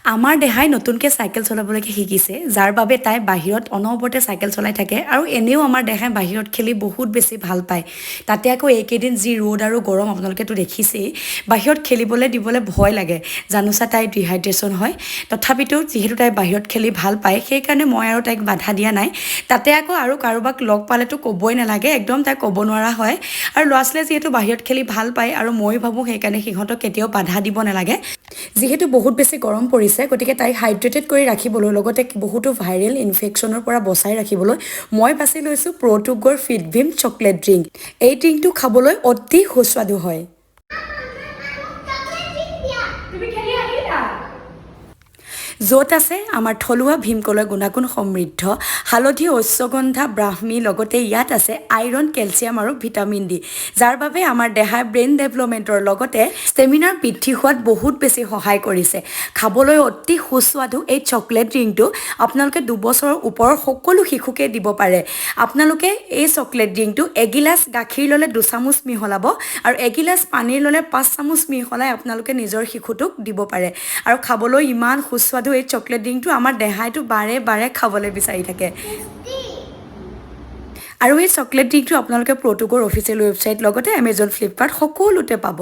আমাৰ দেহাই নতুনকৈ চাইকেল চলাবলৈকে শিকিছে যাৰ বাবে তাই বাহিৰত অনবৰতে চাইকেল চলাই থাকে আৰু এনেও আমাৰ দেহাই বাহিৰত খেলি বহুত বেছি ভাল পায় তাতে আকৌ এইকেইদিন যি ৰ'দ আৰু গৰম আপোনালোকেতো দেখিছেই বাহিৰত খেলিবলৈ দিবলৈ ভয় লাগে জানোচা তাই ডিহাইড্ৰেশ্যন হয় তথাপিতো যিহেতু তাই বাহিৰত খেলি ভাল পায় সেইকাৰণে মই আৰু তাইক বাধা দিয়া নাই তাতে আকৌ আৰু কাৰোবাক লগ পালেতো ক'বই নালাগে একদম তাই ক'ব নোৱাৰা হয় আৰু ল'ৰা ছোৱালীয়ে যিহেতু বাহিৰত খেলি ভাল পায় আৰু মই ভাবোঁ সেইকাৰণে সিহঁতক কেতিয়াও বাধা দিব নালাগে যিহেতু বহুত বেছি গৰম পৰিছে গতিকে তাইক হাইড্ৰেটেড কৰি ৰাখিবলৈ লগতে বহুতো ভাইৰেল ইনফেকশ্যনৰ পৰা বচাই ৰাখিবলৈ মই বাছি লৈছোঁ প্ৰ'টুগৰ ফিটভিম চকলেট ড্ৰিংক এই ড্ৰিংকটো খাবলৈ অতি সুস্বাদু হয় য'ত আছে আমাৰ থলুৱা ভীমকলৰ গুণাগুণ সমৃদ্ধ হালধি অশ্বগন্ধা ব্ৰাহ্মী লগতে ইয়াত আছে আইৰণ কেলছিয়াম আৰু ভিটামিন ডি যাৰ বাবে আমাৰ দেহাৰ ব্ৰেইন ডেভেলপমেণ্টৰ লগতে ষ্টেমিনাৰ বৃদ্ধি হোৱাত বহুত বেছি সহায় কৰিছে খাবলৈ অতি সুস্বাদু এই চকলেট ড্ৰিংকটো আপোনালোকে 2 বছৰৰ ওপৰৰ সকলো শিশুকে দিব পাৰে আপোনালোকে এই চকলেট ড্ৰিংকটো এগিলাচ গাখীৰ ল'লে 2 চামুচ মিহলাব আৰু এগিলাচ পানী ল'লে 5 চামুচ মিহলাই আপোনালোকে নিজৰ শিশুটোক দিব পাৰে আৰু খাবলৈ ইমান সুস্বাদু এই চকলেট ড্ৰিংকটো আমাৰ দেহাইটো বাৰে বাৰে খাবলৈ বিচাৰি থাকে আৰু এই চকলেট ড্ৰিংকটো আপোনালোকে প্ৰ'টুগৰ অফিচিয়েল ৱেবছাইট লগতে এমেজন ফ্লিপকাৰ্ট সকলোতে পাব